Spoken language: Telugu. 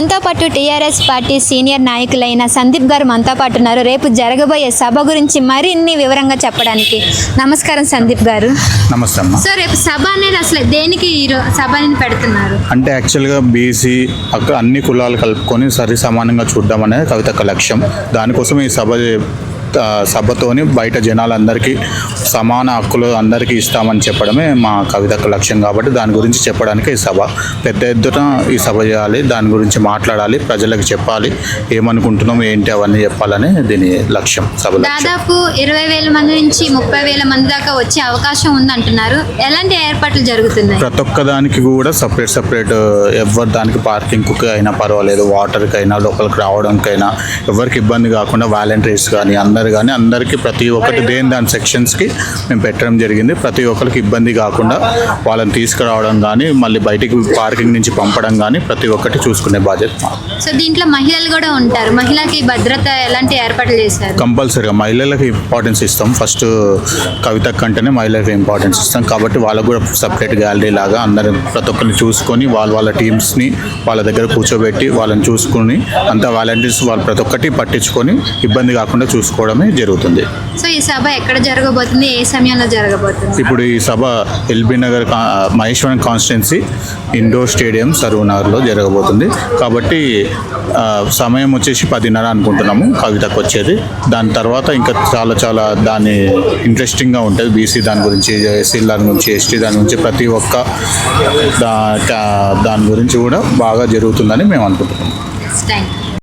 మనతో పాటు టీఆర్ఎస్ పార్టీ సీనియర్ నాయకులైన సందీప్ గారు మనతో పాటు ఉన్నారు. రేపు జరగబోయే సభ గురించి మరిన్ని వివరంగా చెప్పడానికి. నమస్కారం సందీప్ గారు. నమస్తే అమ్మ. సో రేపు సభ అనేది అసలు దేనికి సభని పెడుతున్నారు? అంటే యాక్చువల్గా బీసీ అన్ని కులాలు కలుపుకొని సరి సమానంగా చూడడం అనేది కవితక్క లక్ష్యం. దానికోసం ఈ సభతోని బయట జనాలందరికీ సమాన హక్కులు అందరికీ ఇస్తామని చెప్పడమే మా కవితక్క లక్ష్యం. కాబట్టి దాని గురించి చెప్పడానికి ఈ సభ పెద్ద ఎత్తున ఈ సభ చేయాలి, దాని గురించి మాట్లాడాలి, ప్రజలకు చెప్పాలి, ఏమనుకుంటున్నాం ఏంటి అవన్నీ చెప్పాలని దీని లక్ష్యం. సభ దాదాపు 20,000 మంది నుంచి 30,000 మంది దాకా వచ్చే అవకాశం ఉందంటున్నారు. ఎలాంటి ఏర్పాట్లు జరుగుతున్నాయి? ప్రతి ఒక్క దానికి కూడా సపరేట్ ఎవరి దానికి పార్కింగ్కి అయినా పర్వాలేదు, వాటర్కి అయినా, లోపలికి రావడానికైనా ఎవరికి ఇబ్బంది కాకుండా వాలంటీర్స్ కానీ అందరికీ ప్రతి ఒక్కటి దాని సెక్షన్స్కి మేము పెట్టడం జరిగింది. ప్రతి ఒక్కరికి ఇబ్బంది కాకుండా వాళ్ళని తీసుకురావడం కానీ మళ్ళీ బయటికి పార్కింగ్ నుంచి పంపడం కానీ ప్రతి ఒక్కటి చూసుకునే బాధ్యత. సో దీంట్లో మహిళలు కూడా ఉంటారు. మహిళకి భద్రత ఎలాంటి ఏర్పాట్లు చేశారు? కంపల్సరీగా మహిళలకు ఇంపార్టెన్స్ ఇస్తాం. ఫస్ట్ కవితక్క అంటేనే మహిళలకు ఇంపార్టెన్స్ ఇస్తాం. కాబట్టి వాళ్ళకు కూడా సపరేట్ గ్యాలరీ లాగా అందరూ ప్రతి ఒక్కరిని చూసుకొని వాళ్ళ టీమ్స్ని వాళ్ళ దగ్గర కూర్చోబెట్టి వాళ్ళని చూసుకొని అంతా వాలంటీర్స్ వాళ్ళు ప్రతి ఒక్కటి పట్టించుకొని ఇబ్బంది కాకుండా చూసుకోవడమే జరుగుతుంది. సో ఈ సభ ఎక్కడ జరగబోతుంది, ఏ సమయంలో జరగబోతుంది? ఇప్పుడు ఈ సభ LB Nagar Maheshwaram constituency indoor stadium సర్వనగర్లో జరగబోతుంది. కాబట్టి సమయం వచ్చేసి 10:30 అనుకుంటున్నాము కవితకు వచ్చేది. దాని తర్వాత ఇంకా చాలా దాని ఇంట్రెస్టింగ్గా ఉంటుంది. బీసీ దాని గురించి, ఎస్సీ దాని గురించి, ఎస్టీ దాని గురించి ప్రతి ఒక్క దాని గురించి కూడా బాగా జరుగుతుందని మేము అనుకుంటున్నాము. Thank you.